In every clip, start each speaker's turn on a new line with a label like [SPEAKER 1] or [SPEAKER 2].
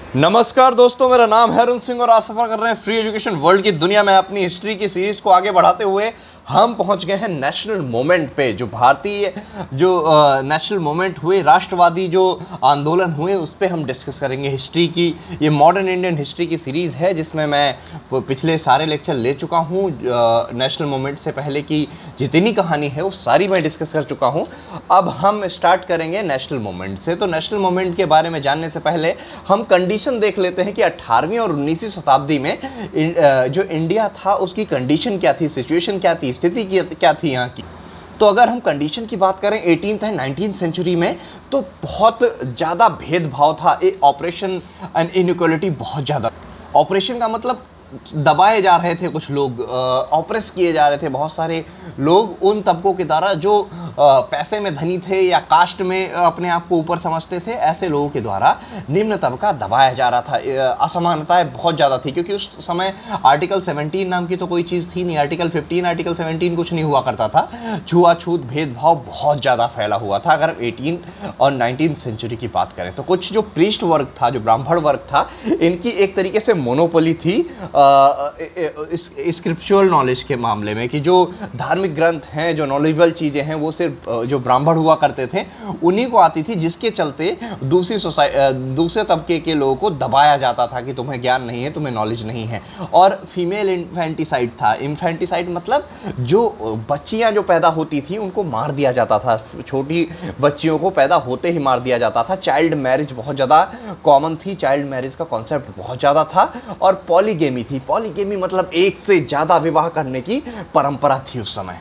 [SPEAKER 1] नमस्कार दोस्तों, मेरा नाम है अरुण सिंह और आप सफर कर रहे हैं फ्री एजुकेशन वर्ल्ड की दुनिया में। अपनी हिस्ट्री की सीरीज को आगे बढ़ाते हुए हम पहुंच गए हैं नेशनल मोमेंट पे। जो भारतीय नेशनल मोमेंट हुए, राष्ट्रवादी जो आंदोलन हुए, उस पर हम डिस्कस करेंगे हिस्ट्री की। ये मॉडर्न इंडियन हिस्ट्री की सीरीज़ है जिसमें मैं पिछले सारे लेक्चर ले चुका हूँ। नेशनल मोमेंट से पहले की जितनी कहानी है वो सारी मैं डिस्कस कर चुका हूँ। अब हम स्टार्ट करेंगे नेशनल मोमेंट से। तो नेशनल मोमेंट के बारे में जानने से पहले हम कंडीशन देख लेते हैं कि 18वीं और 19वीं शताब्दी में जो इंडिया था उसकी कंडीशन क्या थी, सिचुएशन क्या थी, स्थिति क्या थी यहाँ की। तो अगर हम कंडीशन की बात करें 18th एंड 19th सेंचुरी में, तो बहुत ज़्यादा भेदभाव था। ऑपरेशन एंड इनइक्वालिटी बहुत ज़्यादा। ऑपरेशन का मतलब दबाए जा रहे थे कुछ लोग, ऑप्रेस किए जा रहे थे बहुत सारे लोग उन तबकों के द्वारा जो पैसे में धनी थे या कास्ट में अपने आप को ऊपर समझते थे। ऐसे लोगों के द्वारा निम्न तबका दबाया जा रहा था। असमानताएं बहुत ज़्यादा थी क्योंकि उस समय आर्टिकल 17 नाम की तो कोई चीज़ थी नहीं। आर्टिकल 15, आर्टिकल 17 कुछ नहीं हुआ करता था। छुआछूत भेदभाव बहुत ज़्यादा फैला हुआ था। अगर 18 और 19th सेंचुरी की बात करें तो कुछ जो प्रीस्ट वर्ग था, जो ब्राह्मण वर्ग था, इनकी एक तरीके से मोनोपोली थी स्क्रिप्चुअल नॉलेज के मामले में, कि जो धार्मिक ग्रंथ हैं, जो नॉलेजेबल चीज़ें हैं, वो सिर्फ जो ब्राह्मण हुआ करते थे उन्हीं को आती थी, जिसके चलते दूसरे तबके के लोगों को दबाया जाता था कि तुम्हें ज्ञान नहीं है, तुम्हें नॉलेज नहीं है। और फीमेल इन्फेंटिसाइड था। इन्फेंटिसाइड मतलब जो बच्चियां जो पैदा होती थी उनको मार दिया जाता था। छोटी बच्चियों को पैदा होते ही मार दिया जाता था। चाइल्ड मैरिज बहुत ज़्यादा कॉमन थी। चाइल्ड मैरिज का कॉन्सेप्ट बहुत ज़्यादा था। और पॉलीगेमी थी। पॉलीगेमी मतलब एक से ज़्यादा विवाह करने की परंपरा थी उस समय।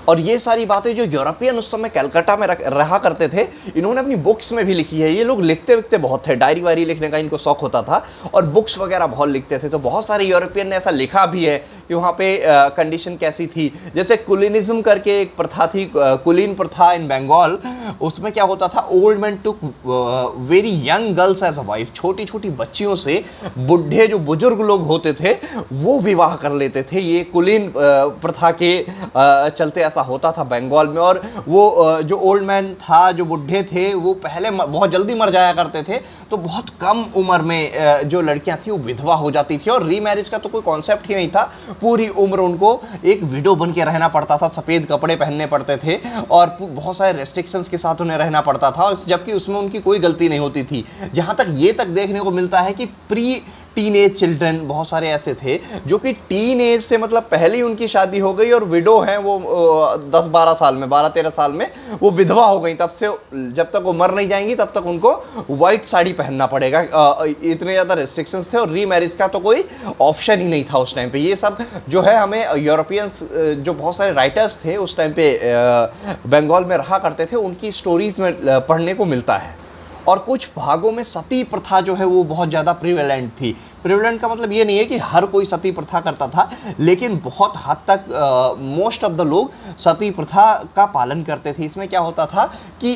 [SPEAKER 1] और ये सारी बातें जो यूरोपियन उस समय कलकत्ता में रहा करते थे, इन्होंने अपनी बुक्स में भी लिखी है। ये लोग लिखते विखते बहुत थे, डायरी वायरी लिखने का इनको शौक होता था और बुक्स वगैरह बहुत लिखते थे। तो बहुत सारे यूरोपियन ने ऐसा लिखा भी है कि वहाँ पे कंडीशन कैसी थी। जैसे कुलिनिज्म करके एक प्रथा थी, कुलीन प्रथा इन बंगाल। उसमें क्या होता था, old man took very young girls as a wife. छोटी छोटी बच्चियों से बुढ़े जो बुजुर्ग लोग होते थे वो विवाह कर लेते थे। ये कुलीन प्रथा के चलते होता था बंगाल में। और वो जो ओल्ड मैन था, जो बुढ़े थे, वो पहले बहुत जल्दी मर जाया करते थे। तो बहुत कम उम्र में जो लड़कियां थी वो विधवा हो जाती थी। और रीमैरिज का तो कोई कॉन्सेप्ट ही नहीं था। पूरी उम्र उनको एक विडो बन के रहना पड़ता था। सफ़ेद कपड़े पहनने पड़ते थे और बहुत सारे रेस्ट्रिक्शंस के साथ उन्हें रहना पड़ता था, जबकि उसमें उनकी कोई गलती नहीं होती थी। जहाँ तक ये तक देखने को मिलता है कि प्री टीन एज चिल्ड्रन बहुत सारे ऐसे थे जो कि टीन एज से मतलब पहले ही उनकी शादी हो गई और विडो हैं वो 10-12 साल में, 12-13 साल में वो विधवा हो गई। तब से जब तक वो मर नहीं जाएंगी तब तक उनको वाइट साड़ी पहनना पड़ेगा। इतने ज़्यादा रेस्ट्रिक्शंस थे और रीमैरिज का तो कोई ऑप्शन ही नहीं था उस टाइम पे। ये सब जो है हमें यूरोपियंस, जो बहुत सारे राइटर्स थे उस टाइम पे बंगाल में रहा करते थे, उनकी स्टोरीज में पढ़ने को मिलता है। और कुछ भागों में सती प्रथा जो है वो बहुत ज़्यादा प्रिवेलेंट थी। प्रिवेलेंट का मतलब ये नहीं है कि हर कोई सती प्रथा करता था, लेकिन बहुत हद तक मोस्ट ऑफ द लोग सती प्रथा का पालन करते थे। इसमें क्या होता था कि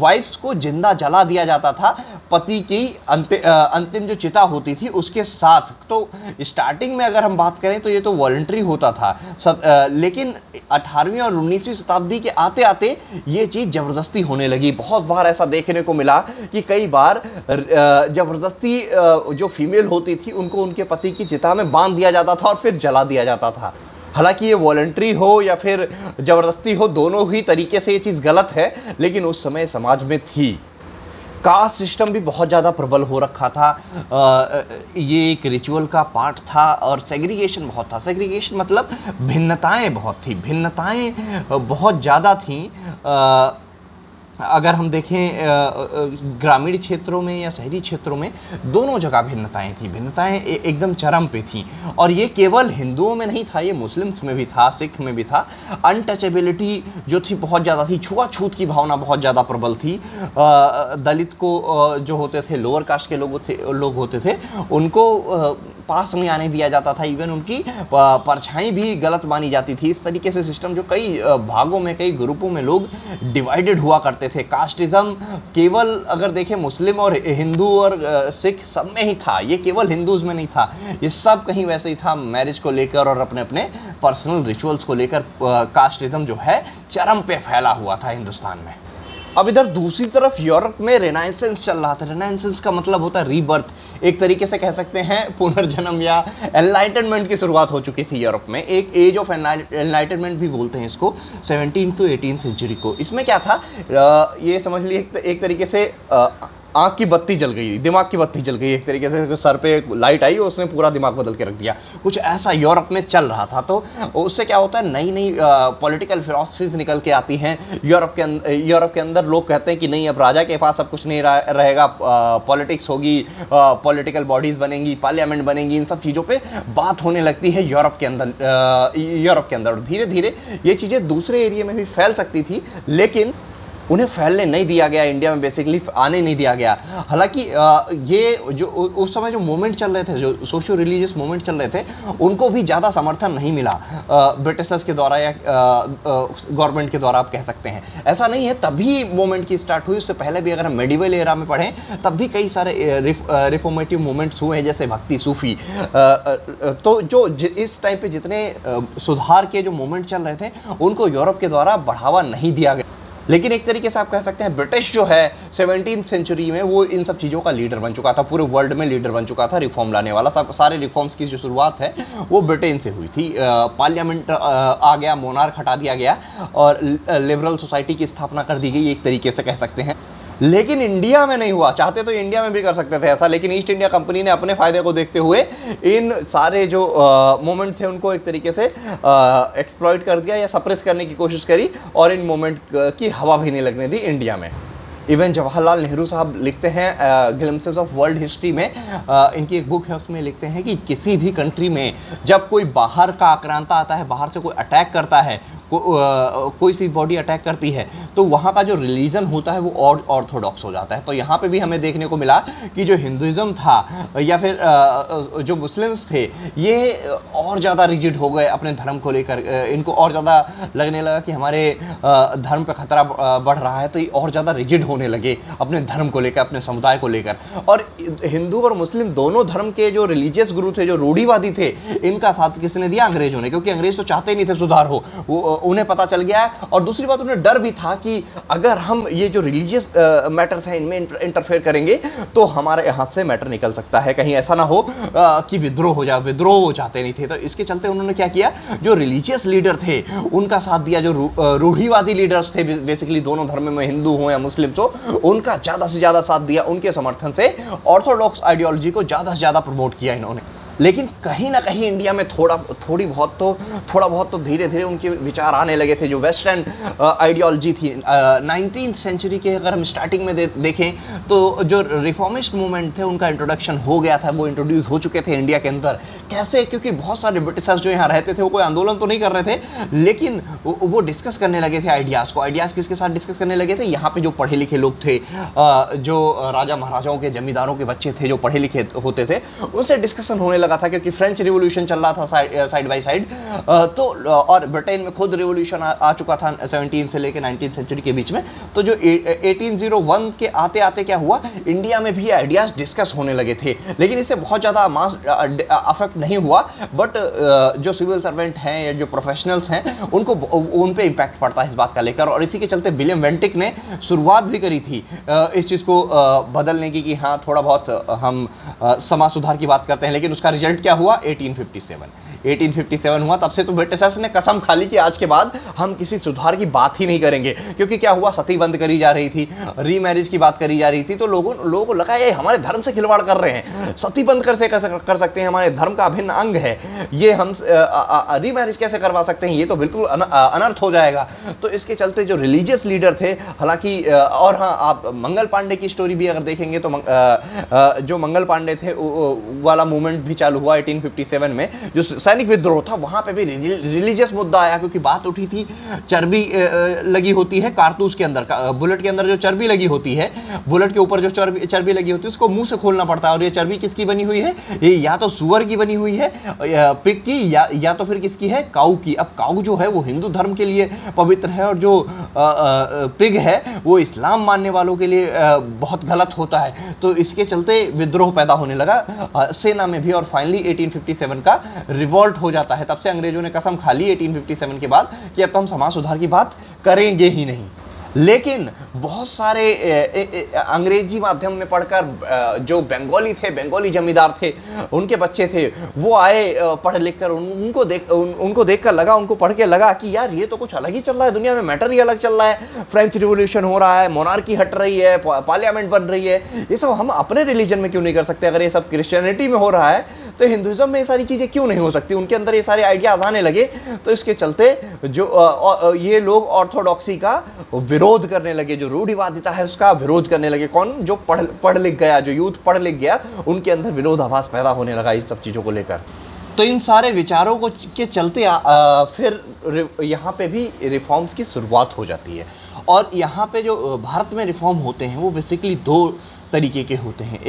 [SPEAKER 1] वाइफ्स को जिंदा जला दिया जाता था पति की अंतिम जो चिता होती थी उसके साथ। तो स्टार्टिंग में अगर हम बात करें तो ये तो वॉलंटरी होता था, लेकिन 18वीं और 19वीं शताब्दी के आते आते ये चीज़ ज़बरदस्ती होने लगी। बहुत बार ऐसा देखने को मिला कि कई बार जबरदस्ती जो फीमेल होती थी उनको उनके पति की चिता में बांध दिया जाता था और फिर जला दिया जाता था। हालांकि ये वॉलंटरी हो या फिर जबरदस्ती हो, दोनों ही तरीके से ये चीज़ गलत है, लेकिन उस समय समाज में थी। कास्ट सिस्टम भी बहुत ज़्यादा प्रबल हो रखा था। ये एक रिचुअल का पार्ट था और सेग्रीगेशन बहुत था। सेग्रीगेशन मतलब भिन्नताएं बहुत थी, भिन्नताएं बहुत ज़्यादा थीं। अगर हम देखें ग्रामीण क्षेत्रों में या शहरी क्षेत्रों में, दोनों जगह भिन्नताएं थी। भिन्नताएं एकदम चरम पे थी। और ये केवल हिंदुओं में नहीं था, ये मुस्लिम्स में भी था, सिख में भी था। अनटचेबिलिटी जो थी बहुत ज़्यादा थी। छुआछूत की भावना बहुत ज़्यादा प्रबल थी। दलित को जो होते थे, लोअर कास्ट के लोग होते थे, उनको पास नहीं आने दिया जाता था। इवन उनकी परछाई भी गलत मानी जाती थी। इस तरीके से सिस्टम जो कई भागों में, कई ग्रुपों में लोग डिवाइडेड हुआ करते थे। कास्टिज्म केवल अगर देखें मुस्लिम और हिंदू और सिख सब में ही था, ये केवल हिंदूज में नहीं था। ये सब कहीं वैसे ही था। मैरिज को लेकर और अपने अपने पर्सनल रिचुअल्स को लेकर कास्टिज्म जो है चरम पे फैला हुआ था हिंदुस्तान में। अब इधर दूसरी तरफ यूरोप में रेनाइसेंस चल रहा था। रेनाइसेंस का मतलब होता है रीबर्थ, एक तरीके से कह सकते हैं पुनर्जन्म या एनलाइटनमेंट की शुरुआत हो चुकी थी यूरोप में। एक एज ऑफ एनलाइटनमेंट भी बोलते हैं इसको, 17 to 18 सेंचुरी को। इसमें क्या था, ये समझ लिए एक तरीके से आँख की बत्ती जल गई, दिमाग की बत्ती जल गई, एक तरीके से सर पे लाइट आई और उसने पूरा दिमाग बदल के रख दिया। कुछ ऐसा यूरोप में चल रहा था। तो उससे क्या होता है, नई नई पॉलिटिकल फिलॉसफीज निकल के आती हैं यूरोप के अंदर। लोग कहते हैं कि नहीं, अब राजा के पास अब कुछ नहीं रहेगा, पॉलिटिक्स होगी, पॉलिटिकल बॉडीज़ बनेंगी, पार्लियामेंट बनेंगी, इन सब चीज़ों पर बात होने लगती है यूरोप के अंदर। और धीरे धीरे ये चीज़ें दूसरे एरिया में भी फैल सकती थी, लेकिन उन्हें फैलने नहीं दिया गया, इंडिया में बेसिकली आने नहीं दिया गया। हालांकि ये जो उस समय जो मूवमेंट चल रहे थे, जो सोशो रिलीजियस मूवमेंट चल रहे थे, उनको भी ज़्यादा समर्थन नहीं मिला ब्रिटिशर्स के द्वारा या गवर्नमेंट के द्वारा, आप कह सकते हैं। ऐसा नहीं है, तभी मूवमेंट की स्टार्ट हुई। उससे पहले भी अगर हम मेडिवल एरा में पढ़ें, तब भी कई सारे रिफॉर्मेटिव मूवमेंट्स हुए हैं, जैसे भक्ति, सूफी। तो जो इस टाइम पे जितने सुधार के जो मूवमेंट चल रहे थे, उनको यूरोप के द्वारा बढ़ावा नहीं दिया गया। लेकिन एक तरीके से आप कह सकते हैं ब्रिटिश जो है 17th सेंचुरी में वो इन सब चीज़ों का लीडर बन चुका था, पूरे वर्ल्ड में लीडर बन चुका था, रिफॉर्म लाने वाला। सारे रिफॉर्म्स की जो शुरुआत है वो ब्रिटेन से हुई थी। पार्लियामेंट आ गया, मोनार्क हटा दिया गया और लिबरल सोसाइटी की स्थापना कर दी गई, एक तरीके से कह सकते हैं। लेकिन इंडिया में नहीं हुआ। चाहते तो इंडिया में भी कर सकते थे ऐसा, लेकिन ईस्ट इंडिया कंपनी ने अपने फायदे को देखते हुए इन सारे जो मोमेंट थे उनको एक तरीके से एक्सप्लॉइट कर दिया या सप्रेस करने की कोशिश करी, और इन मोमेंट की हवा भी नहीं लगने दी इंडिया में। इवन जवाहरलाल नेहरू साहब लिखते हैं ग्लिम्सेस ऑफ वर्ल्ड हिस्ट्री में, इनकी एक बुक है, उसमें लिखते हैं कि किसी भी कंट्री में जब कोई बाहर का आक्रांता आता है, बाहर से कोई अटैक करता है, कोई सी बॉडी अटैक करती है, तो वहाँ का जो रिलीजन होता है वो ऑर्थोडॉक्स हो जाता है। तो यहाँ पे भी हमें देखने को मिला कि जो हिंदुइज्म था या फिर जो मुस्लिम्स थे, ये और ज़्यादा रिजिड हो गए अपने धर्म को लेकर। इनको और ज़्यादा लगने लगा कि हमारे धर्म पे खतरा बढ़ रहा है, तो ये और ज़्यादा रिजिड होने लगे अपने धर्म को लेकर, अपने समुदाय को लेकर। और हिंदू और मुस्लिम दोनों धर्म के जो रिलीजियस गुरु थे, जो रूढ़िवादी थे, इनका साथ किसने दिया? अंग्रेजों ने, क्योंकि अंग्रेज तो चाहते ही नहीं थे सुधार हो, वो उन्हें पता चल गया है। और दूसरी बात, उन्हें डर भी था कि अगर हम ये जो रिलीजियस मैटर्स हैं इनमें इंटरफेयर करेंगे तो हमारे हाथ से मैटर निकल सकता है, कहीं ऐसा ना हो कि विद्रोह हो जाए। विद्रोह वो चाहते नहीं थे। तो इसके चलते उन्होंने क्या किया, जो रिलीजियस लीडर थे उनका साथ दिया, जो रूढ़िवादी लीडर्स थे बेसिकली दोनों धर्म में, हिंदू हो या मुस्लिम हो, उनका ज़्यादा से ज़्यादा साथ दिया। उनके समर्थन से ऑर्थोडॉक्स आइडियोलॉजी को ज़्यादा से ज़्यादा प्रमोट किया इन्होंने। लेकिन कहीं ना कहीं इंडिया में थोड़ा बहुत तो धीरे धीरे उनके विचार आने लगे थे। जो वेस्टर्न आइडियोलॉजी थी 19th सेंचुरी के अगर हम स्टार्टिंग में देखें, तो जो रिफॉर्मिस्ट मूवमेंट थे उनका इंट्रोडक्शन हो गया था, वो इंट्रोड्यूस हो चुके थे इंडिया के अंदर। कैसे? क्योंकि बहुत सारे ब्रिटिशर्स जो यहाँ रहते थे वो कोई आंदोलन तो नहीं कर रहे थे, लेकिन वो डिस्कस करने लगे थे आइडियाज़ को। आइडियाज़ किसके साथ डिस्कस करने लगे थे? यहाँ पे जो पढ़े लिखे लोग थे, जो राजा महाराजाओं के, जमींदारों के बच्चे थे जो पढ़े लिखे होते थे, उनसे डिस्कशन होने लगा था, क्योंकि फ्रेंच रिवॉल्यूशन चल रहा था साइड बाय साइड। तो और ब्रिटेन में खुद रिवॉल्यूशन आ चुका था 17 से लेकर 19th सेंचुरी के बीच में। तो जो 1801 के आते आते क्या हुआ, इंडिया में भी आइडियाज़ डिस्कस होने लगे थे, लेकिन इससे बहुत ज़्यादा मास अफेक्ट नहीं हुआ। बट जो सिविल सर्वेंट हैं या जो प्रोफेशनल्स हैं, उन पे इम्पैक्ट पड़ता है इस बात का लेकर। और इसी के चलते विलियम वेंटिक ने शुरुआत भी करी थी इस चीज़ को बदलने की, कि हाँ थोड़ा बहुत हम समाज सुधार की बात करते हैं। लेकिन उसका रिजल्ट क्या हुआ? 1857 हुआ। तब से तो ब्रिटिशर्स ने कसम खा ली कि आज के बाद हम किसी सुधार की बात ही नहीं करेंगे। क्योंकि क्या हुआ, सती बंद करी जा रही थी, रीमैरिज की बात करी जा रही थी। तो लोगों को लगा ये हमारे धर्म से खिलवाड़ कर रहे हैं, सती बंद कर सकते हैं, हमारे धर्म का अभिन्न अंग है ये, हम रीमैरिज कैसे करवा सकते हैं, ये तो बिल्कुल अनर्थ हो जाएगा। तो इसके चलते जो रिलीजियस लीडर थे, हालांकि और हाँ, आप मंगल पांडे की स्टोरी भी अगर देखेंगे तो जो मंगल पांडे थे वाला मूवमेंट भी चालू हुआ 1857 में। जो सैनिक विद्रोह था वहां पे भी रिलीजियस मुद्दा आया, क्योंकि बात उठी थी चर्बी लगी होती है कारतूस के अंदर, बुलेट के अंदर जो चर्बी लगी होती है, बुलेट के ऊपर जो चर्बी लगी होती है उसको मुंह से खोलना पड़ता है। और ये चर्बी किसकी बनी हुई है? ये या तो सुअर की बनी हुई है, पिग की, या तो फिर किसकी है? काऊ की। अब काऊ जो है वो हिंदू धर्म के लिए पवित्र है, और जो पिग है वो इस्लाम मानने वालों के लिए बहुत गलत होता है। तो इसके चलते विद्रोह पैदा होने लगा सेना में भी, और फाइनली 1857 का रिवॉल्ट हो जाता है। तब से अंग्रेजों ने कसम खा ली 1857 के बाद कि अब तो हम समाज सुधार की बात करेंगे ही नहीं। लेकिन बहुत सारे अंग्रेजी माध्यम में पढ़कर जो बंगाली थे, बंगाली जमींदार थे, उनके बच्चे थे, वो आए पढ़ लिख कर, उनको देखकर लगा, उनको पढ़ के लगा कि यार ये तो कुछ अलग ही चल रहा है, दुनिया में मैटर ही अलग चल रहा है, फ्रेंच रिवॉल्यूशन हो रहा है, मोनार्की हट रही है, पार्लियामेंट बन रही है, ये सब हम अपने रिलीजन में क्यों नहीं कर सकते? अगर ये सब क्रिश्चियनिटी में हो रहा है तो हिंदुइज्म में ये सारी चीज़ें क्यों नहीं हो सकती? उनके अंदर ये सारे आइडियाज आने लगे। तो इसके चलते जो ये लोग ऑर्थोडॉक्सी का विरोध करने लगे, जो रूढ़िवादिता है उसका विरोध करने लगे। कौन? जो पढ़ लिख गया, जो यूथ पढ़ लिख गया, उनके अंदर विरोधाभास पैदा होने लगा इस सब चीज़ों को लेकर। तो इन सारे विचारों को के चलते फिर यहाँ पे भी रिफॉर्म्स की शुरुआत हो जाती है। और यहाँ पे जो भारत में रिफॉर्म होते हैं वो बेसिकली दो तरीके के होते हैं।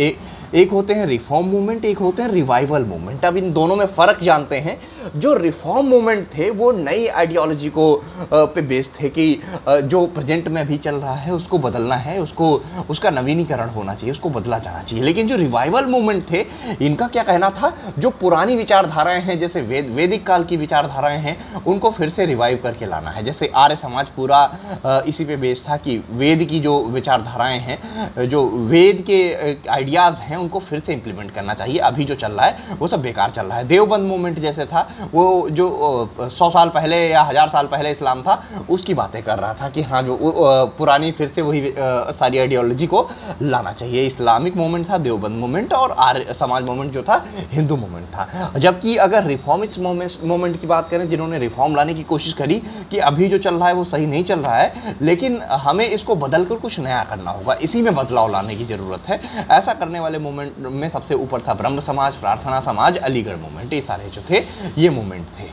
[SPEAKER 1] एक होते हैं रिफॉर्म मूवमेंट, एक होते हैं रिवाइवल मूवमेंट। अब इन दोनों में फ़र्क जानते हैं। जो रिफॉर्म मूवमेंट थे वो नई आइडियोलॉजी को पे बेस्ड थे कि जो प्रेजेंट में भी चल रहा है उसको बदलना है, उसका नवीनीकरण होना चाहिए, उसको बदला जाना चाहिए। लेकिन जो रिवाइवल मूवमेंट थे, इनका क्या कहना था, जो पुरानी विचारधाराएं हैं, जैसे वैदिक काल की विचारधाराएं हैं, उनको फिर से रिवाइव करके लाना है। जैसे आर्य समाज पूरा इसी पे बेस्ड था कि वेद की जो विचारधाराएं हैं, जो वेद के आइडियाज़ हैं, उनको फिर से इंप्लीमेंट करना चाहिए। अभी जो चल रहा है वो सब बेकार चल रहा है। देवबंद मूवमेंट जैसे था, वो जो 100 साल पहले या 1000 साल पहले इस्लाम था, उसकी बातें कर रहा था कि हाँ, जो पुरानी फिर से वही सारी आइडियोलॉजी को लाना चाहिए। इस्लामिक मूवमेंट था देवबंद मूवमेंट, और आर्य समाज मूवमेंट जो था हिंदू मूवमेंट था। जबकि अगर रिफॉर्मिस्ट मूवमेंट की बात करें, जिन्होंने रिफॉर्म लाने की कोशिश करी कि अभी जो चल रहा है वो सही नहीं चल रहा है, लेकिन हमें इसको बदलकर कुछ नया करना होगा, इसी में बदलाव लाने की जरूरत है। ऐसा करने वाले मूवमेंट में सबसे ऊपर था ब्रह्म समाज, प्रार्थना समाज, अलीगढ़ मूवमेंट। ये सारे जो थे ये मूवमेंट थे।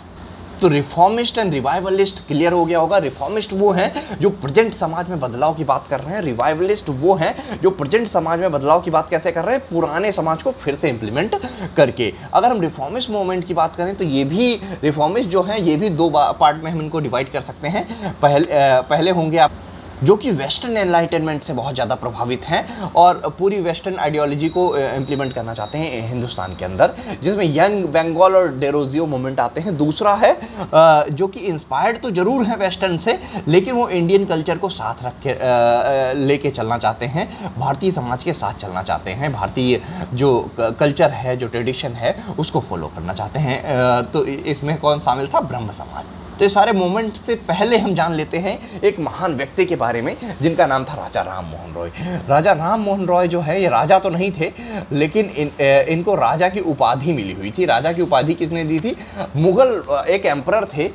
[SPEAKER 1] तो रिफॉर्मिस्ट एंड रिवाइवलिस्ट क्लियर हो गया होगा। रिफॉर्मिस्ट वो हैं जो प्रेजेंट समाज में बदलाव की बात कर रहे हैं, रिवाइवलिस्ट वो हैं जो प्रेजेंट समाज में बदलाव की बात कैसे कर रहे हैं, पुराने समाज को फिर से इंप्लीमेंट करके। अगर हम रिफॉर्मिस्ट मूवमेंट की बात करें तो ये भी रिफॉर्मिस्ट जो हैं, ये भी दो पार्ट में हम इनको डिवाइड कर सकते हैं। पहले होंगे आप जो कि वेस्टर्न एनलाइटनमेंट से बहुत ज़्यादा प्रभावित हैं और पूरी वेस्टर्न आइडियोलॉजी को इम्प्लीमेंट करना चाहते हैं हिंदुस्तान के अंदर, जिसमें यंग बंगाल और डेरोजियो मूवमेंट आते हैं। दूसरा है जो कि इंस्पायर्ड तो ज़रूर है वेस्टर्न से, लेकिन वो इंडियन कल्चर को साथ रख के लेके चलना चाहते हैं, भारतीय समाज के साथ चलना चाहते हैं, भारतीय जो कल्चर है, जो ट्रेडिशन है, उसको फॉलो करना चाहते हैं। तो इसमें कौन शामिल था? ब्रह्म समाज। तो ये सारे मूवमेंट से पहले हम जान लेते हैं एक महान व्यक्ति के बारे में, जिनका नाम था राजा राम मोहन रॉय। राजा राम मोहन रॉय जो है, ये राजा तो नहीं थे, लेकिन इनको राजा की उपाधि मिली हुई थी। राजा की उपाधि किसने दी थी? मुगल एक एम्परर थे,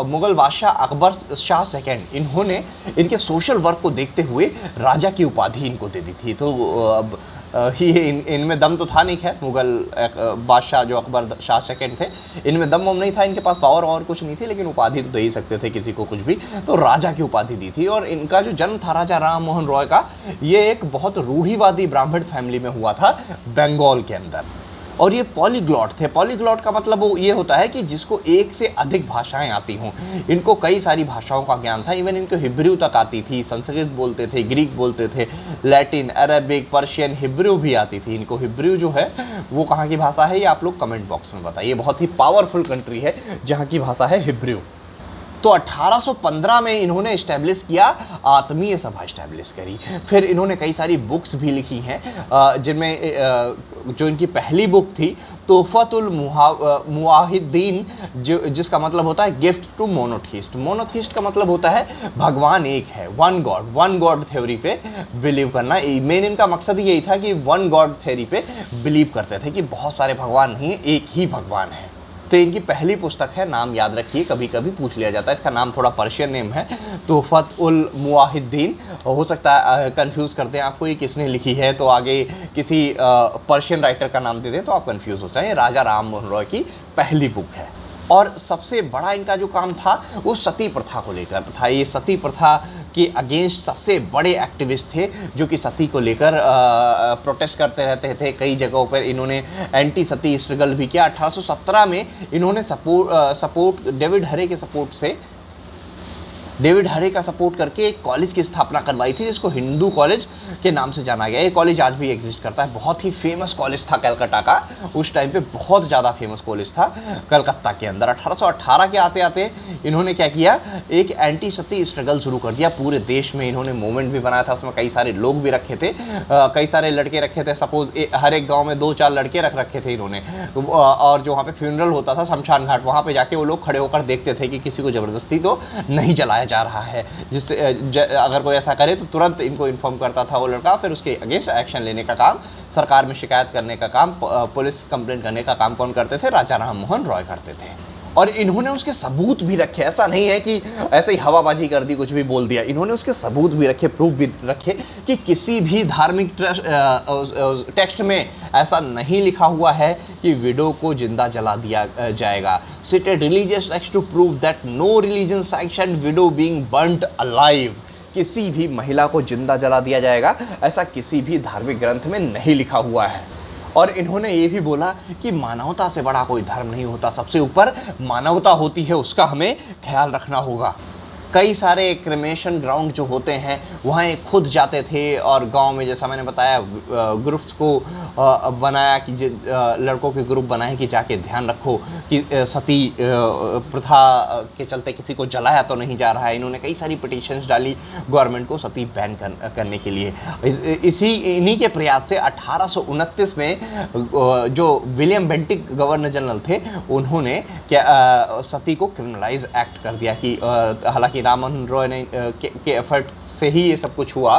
[SPEAKER 1] मुगल बादशाह अकबर शाह सेकेंड, इन्होंने इनके सोशल वर्क को देखते हुए राजा की उपाधि इनको दे दी थी। तो अब इनमें दम तो था नहीं, खैर मुगल बादशाह जो अकबर शाह सेकेंड थे, इनमें दम नहीं था, इनके पास पावर और कुछ नहीं थी, लेकिन उपाधि तो दे ही सकते थे किसी को कुछ भी, तो राजा की उपाधि दी थी। और इनका जो जन्म था राजा राम मोहन रॉय का, ये एक बहुत रूढ़िवादी ब्राह्मण फैमिली में हुआ था बंगाल के अंदर। और ये पॉलीग्लॉट थे। पॉलीग्लॉट का मतलब वो ये होता है कि जिसको एक से अधिक भाषाएं आती हों। इनको कई सारी भाषाओं का ज्ञान था, इवन इनको हिब्रू तक आती थी, संस्कृत बोलते थे, ग्रीक बोलते थे, लैटिन, अरबिक, पर्शियन, हिब्रू भी आती थी इनको। हिब्रू जो है वो कहाँ की भाषा है, ये आप लोग कमेंट बॉक्स में बताइए। बहुत ही पावरफुल कंट्री है जहाँ की भाषा है हिब्रू। तो 1815 में इन्होंने इस्टेब्लिश किया, आत्मीय सभा इस्टेब्लिश करी। फिर इन्होंने कई सारी बुक्स भी लिखी हैं, जिनमें जो इनकी पहली बुक थी तोहफतुल मुवाहिदीन, जिसका मतलब होता है गिफ्ट टू मोनोथिस्ट। मोनोथिस्ट का मतलब होता है भगवान एक है, वन गॉड थ्योरी पे बिलीव करना। मेन इनका मकसद यही था कि वन गॉड थ्योरी पे बिलीव करते थे कि बहुत सारे भगवान नहीं, एक ही भगवान है। तो इनकी पहली पुस्तक है, नाम याद रखिए, कभी कभी पूछ लिया जाता है, इसका नाम थोड़ा पर्शियन नेम है, तोहफतुल मुवाहिदीन। हो सकता है कंफ्यूज करते हैं आपको ये किसने लिखी है, तो आगे किसी पर्शियन राइटर का नाम दे दें तो आप कंफ्यूज हो जाए। राजा राम मोहन रॉय की पहली बुक है। और सबसे बड़ा इनका जो काम था वो सती प्रथा को लेकर था। ये सती प्रथा के अगेंस्ट सबसे बड़े एक्टिविस्ट थे, जो कि सती को लेकर प्रोटेस्ट करते रहते थे। कई जगहों पर इन्होंने एंटी सती स्ट्रगल भी किया। 1817 में इन्होंने सपोर्ट डेविड हरे के सपोर्ट से डेविड हरे का सपोर्ट करके एक कॉलेज की स्थापना करवाई थी जिसको हिंदू कॉलेज के नाम से जाना गया। ये कॉलेज आज भी एग्जिस्ट करता है, बहुत ही फेमस कॉलेज था कलकत्ता का, उस टाइम पे बहुत ज़्यादा फेमस कॉलेज था कलकत्ता के अंदर। 1818 के आते आते इन्होंने क्या किया, एक एंटी सती स्ट्रगल शुरू कर दिया पूरे देश में। इन्होंने मूवमेंट भी बनाया था, उसमें कई सारे लोग भी रखे थे, कई सारे लड़के रखे थे। सपोज हर एक गाँव में 2-4 लड़के रख रखे थे इन्होंने, और जो वहाँ पे फ्यूनरल होता था शमशान घाट, वहाँ पे जाके वो लोग खड़े होकर देखते थे कि किसी को ज़बरदस्ती तो नहीं जलाया जा रहा है, जिससे अगर कोई ऐसा करे तो तुरंत इनको इन्फॉर्म करता था वो लड़का, फिर उसके अगेंस्ट एक्शन लेने का काम, सरकार में शिकायत करने का काम, पुलिस कंप्लेंट करने का काम कौन करते थे, राजा राम मोहन रॉय करते थे। और इन्होंने उसके सबूत भी रखे, ऐसा नहीं है कि ऐसे ही हवाबाजी कर दी, कुछ भी बोल दिया। इन्होंने उसके सबूत भी रखे, प्रूफ भी रखे कि किसी भी धार्मिक टेक्स्ट में ऐसा नहीं लिखा हुआ है कि विडो को जिंदा जला दिया जाएगा। Cited religious text to prove that no religion sanction widow being burned alive. किसी भी महिला को जिंदा जला दिया जाएगा, ऐसा किसी भी धार्मिक ग्रंथ में नहीं लिखा हुआ है। और इन्होंने ये भी बोला कि मानवता से बड़ा कोई धर्म नहीं होता, सबसे ऊपर मानवता होती है, उसका हमें ख्याल रखना होगा। कई सारे क्रिमेशन ग्राउंड जो होते हैं वहाँ ये खुद जाते थे और गांव में, जैसा मैंने बताया, ग्रुप्स को बनाया कि लड़कों के ग्रुप बनाए कि जाके ध्यान रखो कि सती प्रथा के चलते किसी को जलाया तो नहीं जा रहा है। इन्होंने कई सारी पिटीशंस डाली गवर्नमेंट को सती बैन करने के लिए। इन्हीं के प्रयास से 1829 में जो विलियम बेंटिक गवर्नर जनरल थे, उन्होंने क्या सती को क्रिमिनलाइज एक्ट कर दिया। कि हालांकि राम मोहन रॉय ने के एफर्ट से ही ये सब कुछ हुआ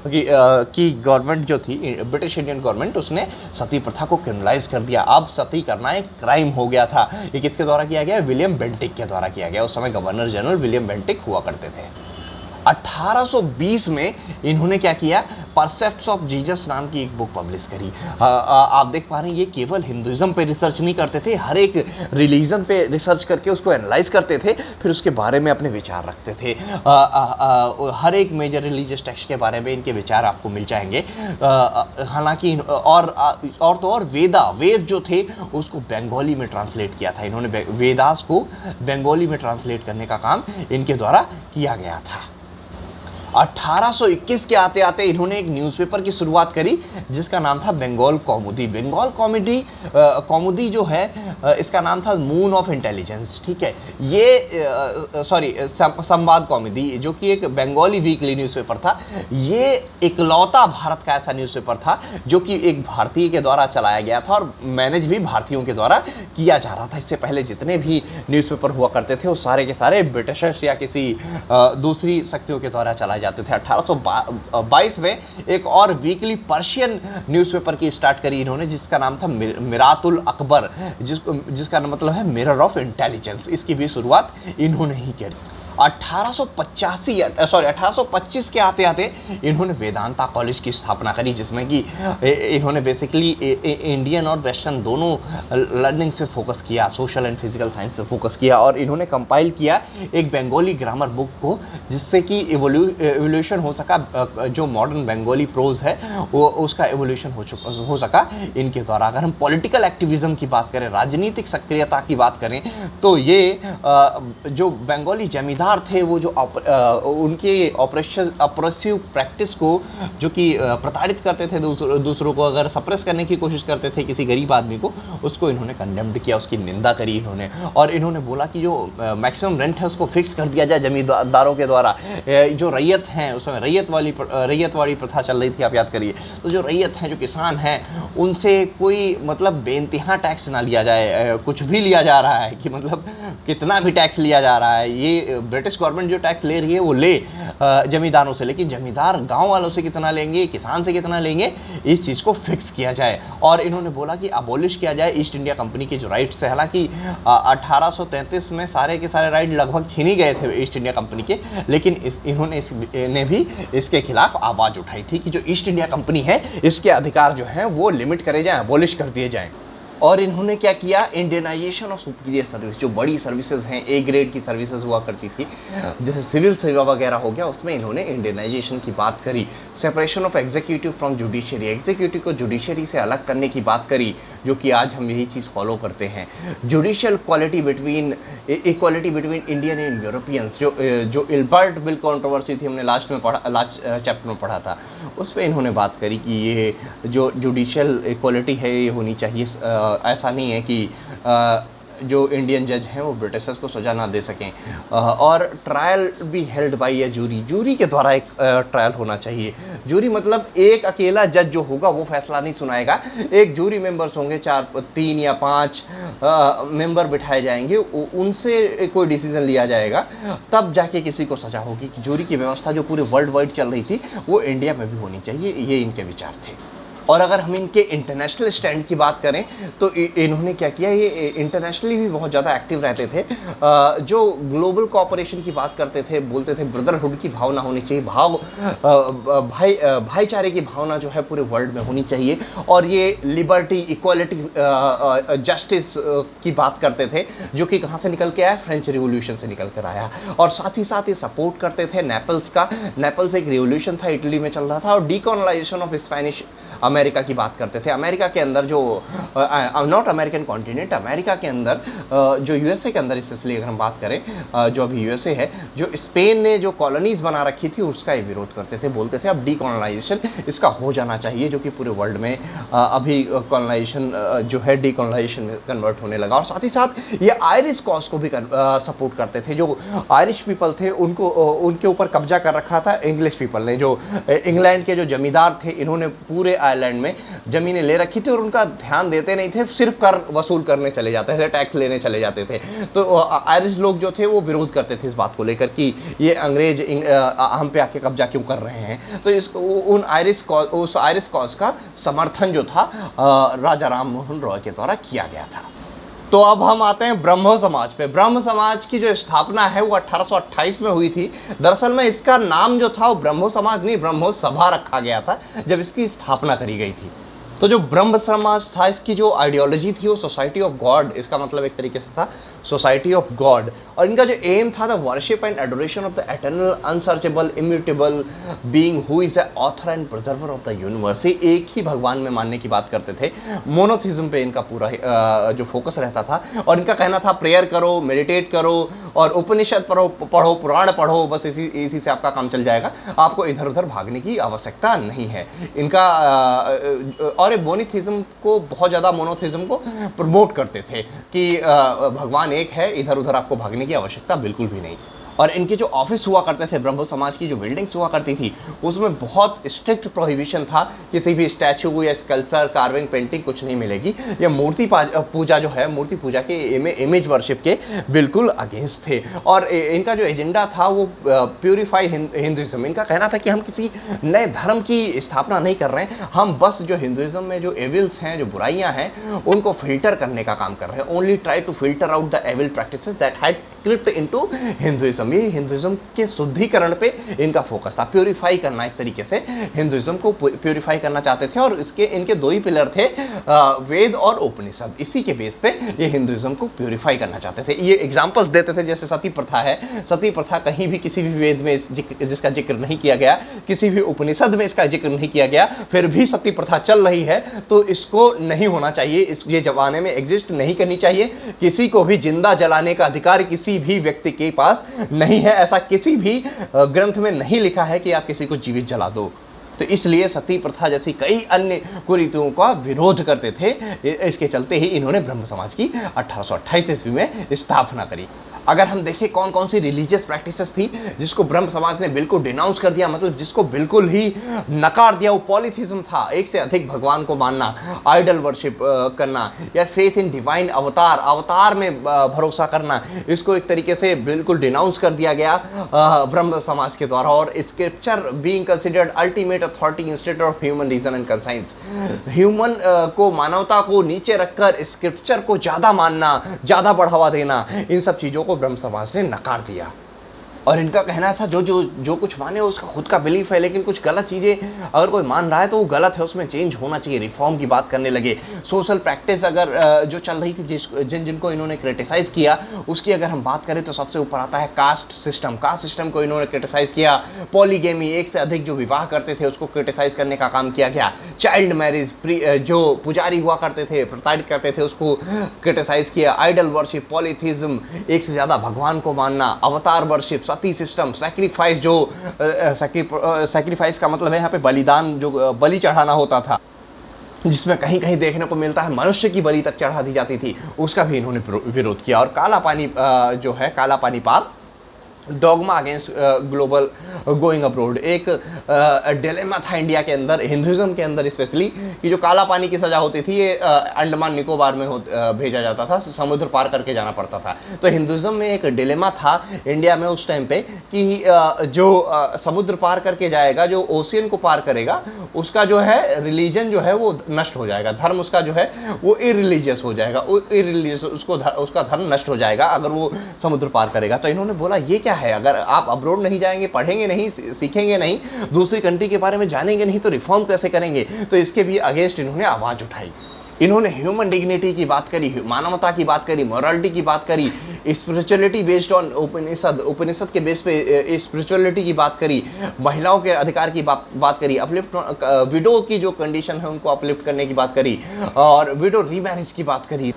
[SPEAKER 1] कि गवर्नमेंट जो थी, ब्रिटिश इंडियन गवर्नमेंट, उसने सती प्रथा को क्रिमिनलाइज कर दिया। अब सती करना एक क्राइम हो गया था। ये किसके द्वारा किया गया? विलियम बेंटिक के द्वारा किया गया। उस समय गवर्नर जनरल विलियम बेंटिक हुआ करते थे। 1820 में इन्होंने क्या किया, परसेप्ट्स ऑफ जीसस नाम की एक बुक पब्लिश करी। आप देख पा रहे हैं, ये केवल हिंदुइज्म पे रिसर्च नहीं करते थे, हर एक रिलीजन पे रिसर्च करके उसको एनालाइज करते थे, फिर उसके बारे में अपने विचार रखते थे। हर एक मेजर रिलीजियस टेक्स्ट के बारे में इनके विचार आपको मिल जाएंगे। हालांकि और तो और वेद जो थे उसको बंगाली में ट्रांसलेट किया था इन्होंने। वेदास को बंगाली में ट्रांसलेट करने का काम इनके द्वारा किया गया था। 1821 के आते आते इन्होंने एक न्यूज़पेपर की शुरुआत करी जिसका नाम था बंगाल कौमुदी। बंगाल कौमुदी जो है, इसका नाम था मून ऑफ इंटेलिजेंस, ठीक है। ये संवाद कौमुदी, जो कि एक बंगाली वीकली न्यूज़पेपर था। ये इकलौता भारत का ऐसा न्यूज़पेपर था जो कि एक भारतीय के द्वारा चलाया गया था और मैनेज भी भारतीयों के द्वारा किया जा रहा था। इससे पहले जितने भी न्यूज़पेपर हुआ करते थे वो सारे के सारे ब्रिटिशर्स या किसी दूसरी शक्तियों के द्वारा चलाए जाते थे। 1822 में एक और वीकली पर्शियन न्यूज़पेपर की स्टार्ट करी इन्होंने, जिसका नाम था मिरातुल अकबर, जिसका मतलब है मिरर ऑफ इंटेलिजेंस। इसकी भी शुरुआत इन्होंने ही करी। 1825 के आते आते इन्होंने वेदांता कॉलेज की स्थापना करी, जिसमें कि इन्होंने बेसिकली इंडियन और वेस्टर्न दोनों लर्निंग से फोकस किया, सोशल एंड फिजिकल साइंस से फोकस किया। और इन्होंने कंपाइल किया एक बंगाली ग्रामर बुक को, जिससे कि एवोल्यूशन हो सका, जो मॉडर्न बंगाली प्रोज है वो उसका एवोल्यूशन हो सका इनके द्वारा। अगर हम पॉलिटिकल एक्टिविज्म की बात करें, राजनीतिक सक्रियता की बात करें, तो ये जो बंगाली जमींदार थे, वो जो उनके ऑपरेसिव प्रैक्टिस को, जो कि प्रताड़ित करते थे दूसरों को, अगर सप्रेस करने की कोशिश करते थे किसी गरीब आदमी को, उसको इन्होंने कंडेम्ड किया, उसकी निंदा करी इन्होंने। और इन्होंने बोला कि जो मैक्सिमम रेंट है उसको फिक्स कर दिया जाए जमींदारों के द्वारा। जो रैयत हैं, उस समय रैयत वाली प्रथा चल रही थी, आप याद करिए। तो जो रैयत हैं, जो किसान हैं, उनसे कोई मतलब बेइंतहा टैक्स ना लिया जाए। कुछ भी लिया जा रहा है कि मतलब कितना भी टैक्स लिया जा रहा है, ये ब्रिटिश गवर्नमेंट जो टैक्स ले रही है वो ले जमींदारों से, लेकिन जमींदार गांव वालों से कितना लेंगे, किसान से कितना लेंगे, इस चीज़ को फिक्स किया जाए। और इन्होंने बोला कि अबॉलिश किया जाए ईस्ट इंडिया कंपनी के जो राइट्स है। हालांकि 1833 में सारे के सारे राइट लगभग छीन ही गए थे ईस्ट इंडिया कंपनी के, लेकिन इन्होंने भी इसके खिलाफ आवाज़ उठाई थी कि जो ईस्ट इंडिया कंपनी है, इसके अधिकार जो हैं वो लिमिट करे जाएँ, अबॉलिश कर दिए जाएँ। और इन्होंने क्या किया, इंडियनाइजेशन ऑफ सुपीरियर सर्विस, जो बड़ी सर्विसेज हैं, ए ग्रेड की सर्विसेज हुआ करती थी, जैसे सिविल सेवा वगैरह हो गया, उसमें इन्होंने इंडियनाइजेशन की बात करी। Separation of executive from judiciary, executive को जुडिशरी से अलग करने की बात करी, जो कि आज हम यही चीज़ फॉलो करते हैं। Judicial equality between Indian and Europeans, जो इल्बर्ट बिल कंट्रोवर्सी थी, हमने लास्ट चैप्टर में पढ़ा था, उस पर इन्होंने बात करी कि ये जो जुडिशियल इक्वालिटी है ये होनी चाहिए। ऐसा नहीं है कि जो इंडियन जज हैं वो ब्रिटिशर्स को सज़ा ना दे सकें, और ट्रायल भी हेल्ड बाय ए जूरी के द्वारा एक ट्रायल होना चाहिए। जूरी मतलब एक अकेला जज जो होगा वो फैसला नहीं सुनाएगा, एक जूरी मेंबर्स होंगे, 3 या 5 मेंबर बिठाए जाएंगे, उनसे कोई डिसीजन लिया जाएगा, तब जाके किसी को सज़ा होगी। जूरी की व्यवस्था जो पूरे वर्ल्ड वाइड चल रही थी वो इंडिया में भी होनी चाहिए, ये इनके विचार थे। और अगर हम इनके इंटरनेशनल स्टैंड की बात करें तो इन्होंने क्या किया, ये इंटरनेशनली भी बहुत ज़्यादा एक्टिव रहते थे। जो ग्लोबल कोऑपरेशन की बात करते थे, बोलते थे ब्रदरहुड की भावना होनी चाहिए, भाईचारे की भावना जो है पूरे वर्ल्ड में होनी चाहिए, और ये लिबर्टी, इक्वालिटी, जस्टिस की बात करते थे, जो कि कहाँ से निकल के आया, फ्रेंच रिवॉल्यूशन से निकल कर आया। और साथ ही साथ ये सपोर्ट करते थे नेपल्स का। नेपल्स एक रिवॉल्यूशन था, इटली में चल रहा था, और डीकोलोनाइजेशन ऑफ स्पेनिश अमेरिका की बात करते थे। अमेरिका के अंदर जो नॉट अमेरिकन कॉन्टिनेंट, अमेरिका के अंदर जो यूएसए के अंदर, इसलिए अगर हम बात करें जो अभी यूएसए है, जो स्पेन ने जो कॉलोनीज बना रखी थी उसका ये विरोध करते थे, बोलते थे अब डीकोलोनाइजेशन इसका हो जाना चाहिए, जो कि पूरे वर्ल्ड में अभी कॉलोनाइजेशन जो है डीकोलोनाइजेशन में कन्वर्ट होने लगा। और साथ ही साथ ये आयरिश कॉज को भी सपोर्ट करते थे। जो आयरिश पीपल थे उनको उनके ऊपर कब्जा कर रखा था इंग्लिश पीपल ने। जो इंग्लैंड के जो जमींदार थे, इन्होंने पूरे आयरलैंड में ज़मीनें ले रखी थी और उनका ध्यान देते नहीं थे, सिर्फ कर वसूल करने चले जाते थे, टैक्स लेने चले जाते थे। तो आयरिश लोग जो थे वो विरोध करते थे इस बात को लेकर कि ये अंग्रेज हम पे आके कब्जा क्यों कर रहे हैं। तो उस आयरिश कॉज का समर्थन जो था राजा राम मोहन रॉय के द्वारा किया गया था। तो अब हम आते हैं ब्रह्मो समाज पे। ब्रह्म समाज की जो स्थापना है वो 1828 में हुई थी। दरअसल में इसका नाम जो था वो ब्रह्मो समाज नहीं, ब्रह्मो सभा रखा गया था जब इसकी स्थापना करी गई थी। तो जो ब्रह्म समाज था, इसकी जो आइडियोलॉजी थी वो सोसाइटी ऑफ गॉड, इसका मतलब एक तरीके से था सोसाइटी ऑफ गॉड। और इनका जो एम था the worship and adoration of the eternal unsearchable immutable being who is the author and preserver of the universe. एक ही भगवान में मानने की बात करते थे। मोनोथिज्म पे इनका पूरा जो फोकस रहता था, और इनका कहना था प्रेयर करो, मेडिटेट करो और उपनिषद पढ़ो, पुराण पढ़ो, बस इसी से आपका काम चल जाएगा, आपको इधर उधर भागने की आवश्यकता नहीं है। इनका और ये मोनोथिज्म को बहुत ज़्यादा मोनोथिज्म को प्रमोट करते थे कि भगवान एक है, इधर उधर आपको भागने की आवश्यकता बिल्कुल भी नहीं। और इनके जो ऑफिस हुआ करते थे, ब्रह्मो समाज की जो बिल्डिंग्स हुआ करती थी, उसमें बहुत स्ट्रिक्ट प्रोहिबिशन था, किसी भी स्टैचू या स्कल्पचर, कार्विंग, पेंटिंग कुछ नहीं मिलेगी। ये मूर्ति पूजा जो है, मूर्ति पूजा के इमेज वर्शिप के बिल्कुल अगेंस्ट थे। और इनका जो एजेंडा था वो प्यूरिफाई हिंदुइज्म। इनका कहना था कि हम किसी नए धर्म की स्थापना नहीं कर रहे हैं, हम बस जो हिंदुइज्म में जो एविल्स हैं, जो बुराइयां हैं, उनको फिल्टर करने का काम कर रहे हैं। Only try to filter out the evil practices that had clipped into Hinduism. ये हिंदुइज्म के शुद्धिकरण पे इनका फोकस था, प्यूरिफाई करना, एक तरीके से हिंदुइज्म को प्यूरिफाई करना चाहते थे। और इनके दो ही पिलर थे, वेद और उपनिषद। इसी के बेस पे ये हिंदुइज्म को प्यूरिफाई करना चाहते थे। ये एग्जांपल्स देते थे, जैसे सती प्रथा है, सती प्रथा कहीं भी किसी भी वेद में जिसका जिक्र नहीं किया गया, किसी भी उपनिषद में इसका जिक्र नहीं किया गया, फिर भी सती प्रथा चल रही है, तो इसको नहीं होना चाहिए, ये जमाने में एग्जिस्ट नहीं करनी चाहिए। किसी को भी जिंदा जलाने का अधिकार किसी भी व्यक्ति के पास नहीं है, ऐसा किसी भी ग्रंथ में नहीं लिखा है कि आप किसी को जीवित जला दो। तो इसलिए सती प्रथा जैसी कई अन्य कुरीतियों का विरोध करते थे। इसके चलते ही इन्होंने ब्रह्म समाज की 1828 ईस्वी में स्थापना करी। अगर हम देखें कौन कौन सी रिलीजियस प्रैक्टिसेस थी जिसको ब्रह्म समाज ने बिल्कुल डिनाउंस कर दिया, मतलब जिसको बिल्कुल ही नकार दिया, वो पॉलीथिज्म था। एक से अधिक भगवान को मानना, आइडल वर्शिप करना, या फेथ इन डिवाइन अवतार में भरोसा करना, इसको एक तरीके से बिल्कुल डिनाउंस कर दिया गया ब्रह्म समाज के द्वारा। और scripture being considered ultimate authority instead of human reason and conscience. Human को, मानवता को नीचे रखकर स्क्रिप्चर को ज़्यादा मानना, ज़्यादा बढ़ावा देना, इन सब चीज़ों को ब्रह्म समाज ने नकार दिया। और इनका कहना था जो जो जो कुछ माने उसका खुद का बिलीफ है, लेकिन कुछ गलत चीज़ें अगर कोई मान रहा है तो वो गलत है, उसमें चेंज होना चाहिए। रिफॉर्म की बात करने लगे। सोशल प्रैक्टिस अगर जो चल रही थी जिनको इन्होंने क्रिटिसाइज़ किया, उसकी अगर हम बात करें तो सबसे ऊपर आता है कास्ट सिस्टम। कास्ट सिस्टम को इन्होंने क्रिटिसाइज़ किया। पॉलीगेमी, एक से अधिक जो विवाह करते थे उसको क्रिटिसाइज़ करने का काम किया गया। चाइल्ड मैरिज, जो पुजारी हुआ करते थे, प्रताड़ित करते थे, उसको क्रिटिसाइज़ किया। आइडल वर्शिप, पॉलीथीज्म, एक से ज़्यादा भगवान को मानना, अवतार वर्शिप, सती सिस्टम, सैक्रिफाइस, जो सैक्रिफाइस का मतलब है यहाँ पे बलिदान, जो बलि चढ़ाना होता था, जिसमें कहीं कहीं देखने को मिलता है मनुष्य की बलि तक चढ़ा दी जाती थी, उसका भी इन्होंने विरोध किया। और काला पानी जो है, काला पानी पार, dogma against global going abroad, एक डिलेमा था इंडिया के अंदर, हिंदुइज्म के अंदर स्पेशली, कि जो काला पानी की सज़ा होती थी ये अंडमान निकोबार में भेजा जाता था, समुद्र पार करके जाना पड़ता था। तो हिंदुइज्म में एक डिलेमा था इंडिया में उस टाइम पे कि जो समुद्र पार करके जाएगा, जो ओशियन को पार करेगा, उसका जो है रिलीजन जो है वो नष्ट हो जाएगा, धर्म उसका जो है वो इरिलीजियस हो जाएगा, उसका धर्म नष्ट हो जाएगा अगर वो समुद्र पार करेगा। तो इन्होंने बोला ये क्या है, अगर आप अब्रोड नहीं जाएंगे, पढ़ेंगे नहीं, सीखेंगे नहीं, दूसरी कंट्री के बारे में जानेंगे नहीं, तो रिफॉर्म कैसे करेंगे। तो इसके भी अगेंस्ट इन्होंने आवाज़ उठाई। इन्होंने ह्यूमन डिग्निटी की बात करी, मानवता की बात करी, मॉरलिटी की बात करी, स्पिरिचुअलिटी बेस्ड ऑन उपनिषद के बेस पे स्पिरिचुअलिटी की बात करी, महिलाओं के अधिकार की बात करी, अपलिफ्ट विडो की जो कंडीशन है उनको अपलिफ्ट करने की बात करी, और विडो रीमैरिज की बात करी।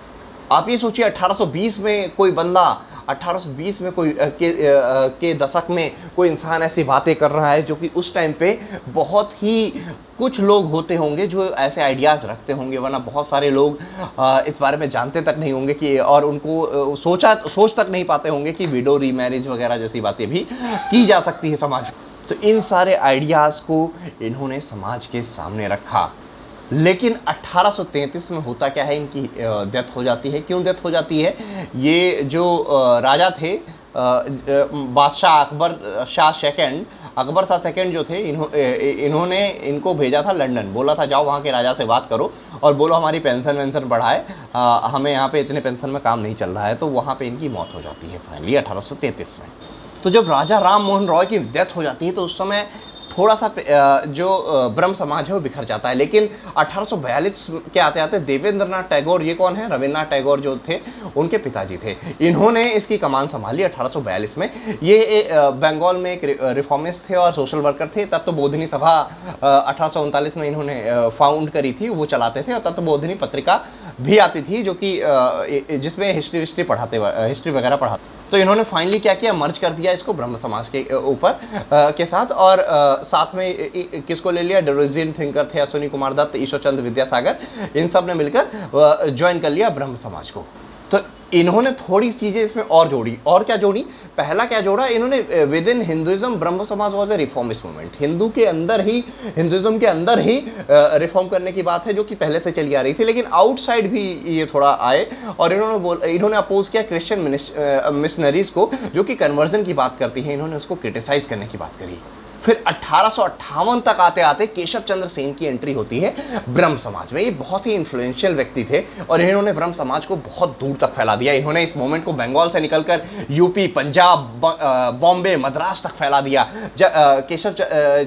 [SPEAKER 1] आप ये सोचिए 1820 में कोई बंदा, 1820 में कोई के दशक में कोई इंसान ऐसी बातें कर रहा है, जो कि उस टाइम पे बहुत ही कुछ लोग होते होंगे जो ऐसे आइडियाज़ रखते होंगे, वरना बहुत सारे लोग इस बारे में जानते तक नहीं होंगे कि, और उनको सोच तक नहीं पाते होंगे कि विडो रीमैरिज वगैरह जैसी बातें भी की जा सकती है समाज में। तो इन सारे आइडियाज़ को इन्होंने समाज के सामने रखा। लेकिन 1833 में होता क्या है, इनकी डेथ हो जाती है। क्यों डेथ हो जाती है? ये जो राजा थे, बादशाह अकबर शाह सेकंड, अकबर शाह सेकंड जो थे, इन्होंने इनको भेजा था लंदन, बोला था जाओ वहाँ के राजा से बात करो और बोलो हमारी पेंशन वेंशन बढ़ाए, हमें यहाँ पे इतने पेंशन में काम नहीं चल रहा है। तो वहाँ पे इनकी मौत हो जाती है फाइनली 1833 में। तो जब राजा राम मोहन रॉय की डेथ हो जाती है तो उस समय थोड़ा सा जो ब्रह्म समाज है वो बिखर जाता है। लेकिन 1842 के आते आते देवेंद्रनाथ टैगोर, ये कौन है, रविन्द्रनाथ टैगोर जो थे उनके पिताजी थे, इन्होंने इसकी कमान संभाली 1842 में। ये बंगाल में एक रिफॉर्मिस्ट थे और सोशल वर्कर थे। तत्वबोधिनी सभा 1839 में इन्होंने फाउंड करी थी, वो चलाते थे। और तत्वबोधिनी पत्रिका भी आती थी जो कि जिसमें हिस्ट्री वगैरह पढ़ाते। तो इन्होंने फाइनली क्या किया, मर्ज कर दिया इसको ब्रह्म समाज के ऊपर के साथ। और साथ में किसको ले लिया, डेरोजियन थिंकर थे अश्विनी कुमार दत्त, ईश्वर चंद्र विद्यासागर, इन सब ने मिलकर ज्वाइन कर लिया ब्रह्म समाज को। तो इन्होंने थोड़ी चीज़ें इसमें और जोड़ी। और क्या जोड़ी? पहला क्या जोड़ा इन्होंने, विद इन हिंदुइज्म ब्रह्म समाज was a reformist movement. Hinduism के अंदर ही रिफॉर्म करने की बात है, जो कि पहले से चली आ रही थी, लेकिन आउटसाइड भी ये थोड़ा आए। और इन्होंने अपोज किया क्रिश्चियन मिशनरीज को, जो कि कन्वर्जन की बात करती हैं, इन्होंने उसको क्रिटिसाइज करने की बात करी। फिर 1858 तक आते आते केशव चंद्र सेन की एंट्री होती है ब्रह्म समाज में। ये बहुत ही इन्फ्लुएंशियल व्यक्ति थे और इन्होंने ब्रह्म समाज को बहुत दूर तक फैला दिया। इन्होंने इस मूवमेंट को बंगाल से निकलकर यूपी, पंजाब, बॉम्बे, मद्रास तक फैला दिया। केशव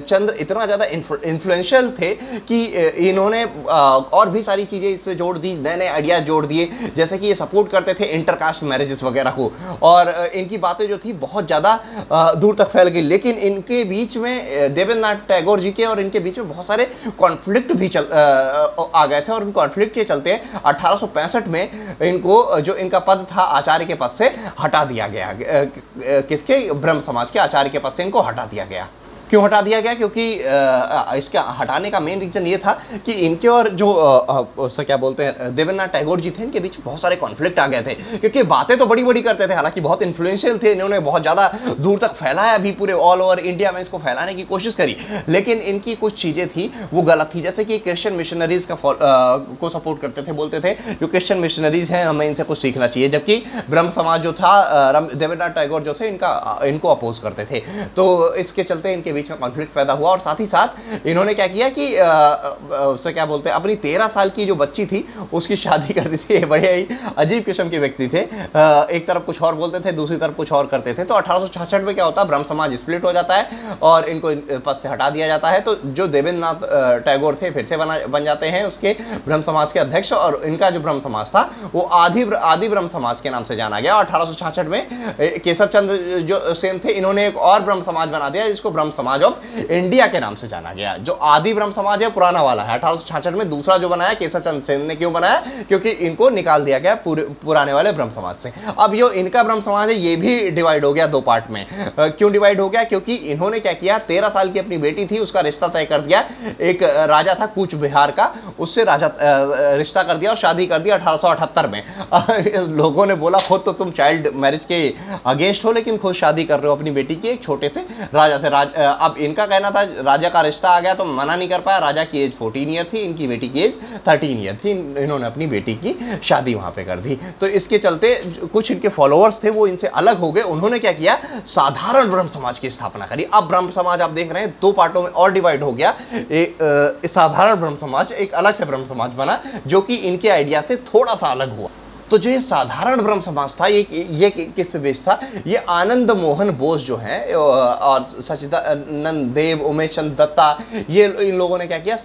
[SPEAKER 1] चंद्र इतना ज़्यादा इन्फ्लुएंशियल थे कि इन्होंने और भी सारी चीज़ें इसमें जोड़ दी, नए नए आइडियाज जोड़ दिए, जैसे कि ये सपोर्ट करते थे इंटरकास्ट मैरिजेस वगैरह को। और इनकी बातें जो थी बहुत ज़्यादा दूर तक फैल गई। लेकिन इनके बीच में देवेंद्रनाथ टैगोर जी के और इनके बीच में बहुत सारे कॉन्फ्लिक्ट भी आ गए थे। और उन कॉन्फ्लिक्ट के चलते 1865 में इनको, जो इनका पद था आचार्य के पद से हटा दिया गया। किसके? ब्रह्म समाज के आचार्य के पद से इनको हटा दिया गया। क्यों हटा दिया गया? क्योंकि इसके हटाने का मेन रीज़न ये था कि इनके और जो उससे क्या बोलते हैं देवेंद्रनाथ टैगोर जी थे, इनके बीच बहुत सारे कॉन्फ्लिक्ट आ गए थे। क्योंकि बातें तो बड़ी बड़ी करते थे, हालांकि बहुत इन्फ्लुएंशियल थे, इन्होंने बहुत ज़्यादा दूर तक फैलाया भी, पूरे ऑल ओवर इंडिया में इसको फैलाने की कोशिश करी। लेकिन इनकी कुछ चीज़ें थी वो गलत थी, जैसे कि क्रिश्चियन मिशनरीज को सपोर्ट करते थे, बोलते थे जो क्रिश्चियन मिशनरीज हैं हमें इनसे कुछ सीखना चाहिए। जबकि ब्रह्म समाज जो था, देवेंद्रनाथ टैगोर जो थे, इनको अपोज करते थे। तो इसके चलते इनके बीच में कॉन्फ्लिक्ट पैदा हुआ और साथ ही साथ इन्होंने क्या किया कि उसे क्या बोलते हैं, अपनी 13 साल की जो बच्ची थी उसकी शादी कर दी थी। ये बड़े ही अजीब किस्म के व्यक्ति थे, एक तरफ कुछ और बोलते थे, दूसरी तरफ कुछ और करते थे। तो 1866 में क्या होता है, ब्रह्म समाज स्प्लिट हो जाता है और इनको पद से हटा दिया जाता है। तो जो देवेंद्रनाथ टैगोर थे फिर से बन जाते हैं उसके ब्रह्म समाज के अध्यक्ष, और इनका जो ब्रह्म समाज था वो आदि ब्रह्म समाज के नाम से जाना गया। 1866 में केशव चंद्र जो सेन थे, इन्होंने एक और ब्रह्म समाज बना दिया जिसको ब्रह्म समाज ऑफ इंडिया के नाम से जाना गया। जो आदि ब्रह्म समाज है पुराना वाला है, 1866 में दूसरा जो बनाया केशव चंद्र सेन ने। क्यों बनाया? क्योंकि इनको निकाल दिया गया पुराने वाले ब्रह्म समाज से। अब जो इनका ब्रह्म समाज है ये भी डिवाइड हो गया दो पार्ट में। क्यों डिवाइड हो गया? क्योंकि इन्होंने क्या किया, 13 साल की अपनी बेटी थी उसका रिश्ता तय कर दिया। एक राजा था कूच बिहार का, उससे रिश्ता कर दिया और शादी कर दी 1878 में। लोगों ने बोला खुद तो तुम चाइल्ड मैरिज के अगेंस्ट हो, लेकिन खुद शादी कर रहे हो अपनी बेटी की एक छोटे से राजा से। अब इनका कहना था राजा का रिश्ता आ गया तो मना नहीं कर पाया। राजा की एज 14 ईयर थी, इनकी बेटी की एज 13 ईयर थी। इन्होंने अपनी बेटी की शादी वहां पे कर दी। तो इसके चलते कुछ इनके फॉलोअर्स थे वो इनसे अलग हो गए। उन्होंने क्या किया, साधारण ब्रह्म समाज की स्थापना करी। अब ब्रह्म समाज आप देख रहे हैं दो पार्टों में और डिवाइड हो गया। साधारण ब्रह्म समाज एक अलग से ब्रह्म समाज बना जो कि इनके आइडिया से थोड़ा सा अलग हुआ। तो जो ये साधारण ब्रह्म समाज था ये किस पे बेस्ड था? ये आनंद मोहन बोस जो है और सचिदानंद देव, उमेश चंद्र दत्ता, ये इन लोगों ने क्या किया,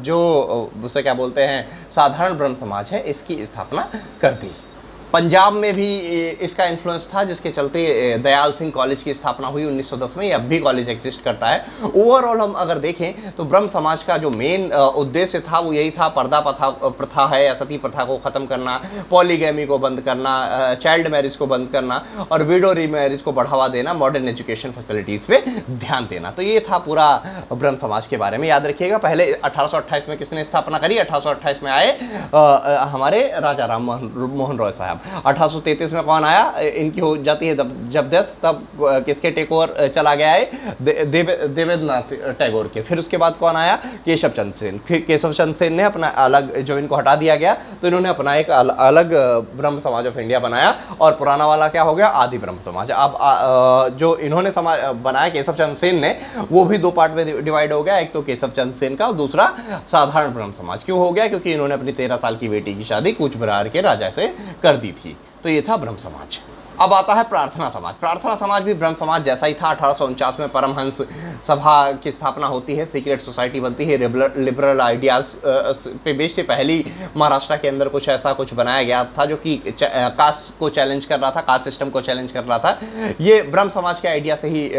[SPEAKER 1] जो उसे क्या बोलते हैं साधारण ब्रह्म समाज है इसकी स्थापना कर दी। पंजाब में भी इसका इन्फ्लुएंस था जिसके चलते दयाल सिंह कॉलेज की स्थापना हुई 1910 में। ये अब भी कॉलेज एग्जिस्ट करता है। ओवरऑल हम अगर देखें तो ब्रह्म समाज का जो मेन उद्देश्य था वो यही था, पर्दा प्रथा है या सती प्रथा को ख़त्म करना, पॉलीगैमी को बंद करना, चाइल्ड मैरिज को बंद करना और विडो रीमैरिज को बढ़ावा देना, मॉडर्न एजुकेशन फैसिलिटीज़ पे ध्यान देना। तो ये था पूरा ब्रह्म समाज के बारे में। याद रखिएगा पहले 1828 में किसने स्थापना करी? 1828 में आए हमारे राजा राम मोहन रॉय साहब। 1833 में कौन आया? इनकी हो जाती है जब डेथ, तब किसके टेक ओवर चला गया है? देवेंद्रनाथ टैगोर के। फिर उसके बाद कौन आया? केशव चंद्र सेन। फिर केशव चंद्र सेन ने अपना अलग, जो इनको हटा दिया गया तो इन्होंने अपना एक अलग ब्रह्म समाज ऑफ इंडिया बनाया और पुराना वाला क्या हो गया? आदि ब्रह्म समाज। अब जो इन्होंने समाज बनाया केशव चंद्र सेन ने, वो भी दो पार्ट में डिवाइड हो गया। एक तो केशव चंद्र सेन का और दूसरा साधारण ब्रह्म समाज। क्यों हो गया? क्योंकि इन्होंने अपनी 13 साल की बेटी की शादी कूच बिहार के राजा से कर दी थी। तो ये था ब्रह्म समाज। अब आता है प्रार्थना समाज। प्रार्थना समाज भी ब्रह्म समाज जैसा ही था। 1849 में परमहंस सभा की स्थापना होती है, सीक्रेट सोसाइटी बनती है, लिबरल आइडियाज पे बेस्ड पहली महाराष्ट्र के अंदर कुछ बनाया गया था जो कि कास्ट को चैलेंज कर रहा था, कास्ट सिस्टम को चैलेंज कर रहा था। ये ब्रह्म समाज के आइडिया से ही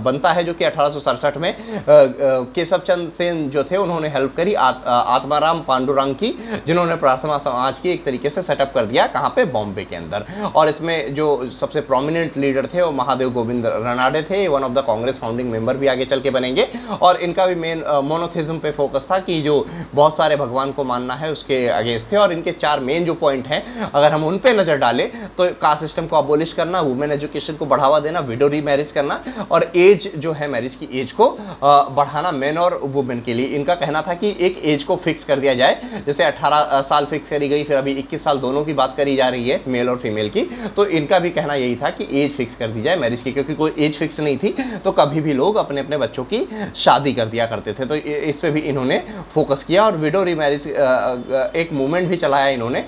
[SPEAKER 1] बनता है, जो कि 1867 में केशव चंद्र सेन जो थे उन्होंने हेल्प करी आत्माराम पांडुरंग की, जिन्होंने प्रार्थना समाज की एक तरीके से सेटअप कर दिया। कहाँ पे? बॉम्बे के अंदर। और इसमें जो सबसे प्रोमिनेंट लीडर थे वो महादेव गोविंद रनाडे थे, one of the Congress founding member भी आगे चल के बनेंगे। और इनका भी मेन मोनोथिज्म पे फोकस था कि जो बहुत सारे भगवान को मानना है उसके अगेंस्ट थे। और इनके 4 मेन जो पॉइंट हैं अगर हम उन पे नजर डालें तो कास्ट सिस्टम को अबोलिश करना, वुमेन एजुकेशन को बढ़ावा देना, विडो रीमैरिज करना और एज जो है मैरिज की एज को बढ़ाना मेन और वुमेन के लिए। इनका कहना था कि एक एज को फिक्स कर दिया जाए, जैसे 18 साल फिक्स करी गई, फिर अभी 21 साल दोनों की बात करी जा रही है, मेल और फीमेल की। तो इनका भी कहना यही था कि एज फिक्स कर दी जाए मैरिज की, क्योंकि कोई एज फिक्स नहीं थी तो कभी भी लोग अपने अपने बच्चों की शादी कर दिया करते थे। तो इस पे भी इन्होंने फोकस किया। और विडो रीमैरिज एक मूवमेंट भी चलाया इन्होंने।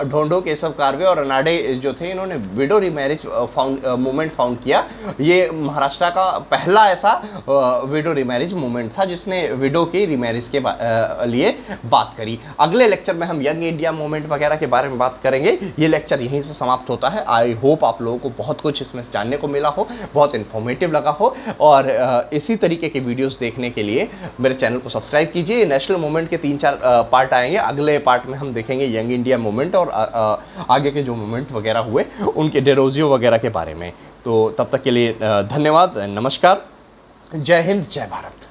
[SPEAKER 1] ढोंडो, केशव कार्वे और रनाडे जो थे, इन्होंने विडो रीमैरिज मूवमेंट फाउंड किया। ये महाराष्ट्र का पहला ऐसा विडो रीमैरिज मूवमेंट था जिसने विडो की रीमैरिज के लिए बात करी। अगले लेक्चर में हम यंग इंडिया मूवमेंट वगैरह के बारे में बात करेंगे। ये लेक्चर यहीं से समाप्त होता है। आई होप आप लोगों को बहुत कुछ इसमें जानने को मिला हो, बहुत इन्फॉर्मेटिव लगा हो। और इसी तरीके के वीडियोस देखने के लिए मेरे चैनल को सब्सक्राइब कीजिए। नेशनल मूवमेंट के 3-4 पार्ट आएंगे। अगले पार्ट में हम देखेंगे यंग इंडिया मूवमेंट और आगे के जो मूवमेंट वगैरह हुए उनके डेरोजियो वगैरह के बारे में। तो तब तक के लिए धन्यवाद, नमस्कार, जय हिंद, जय भारत।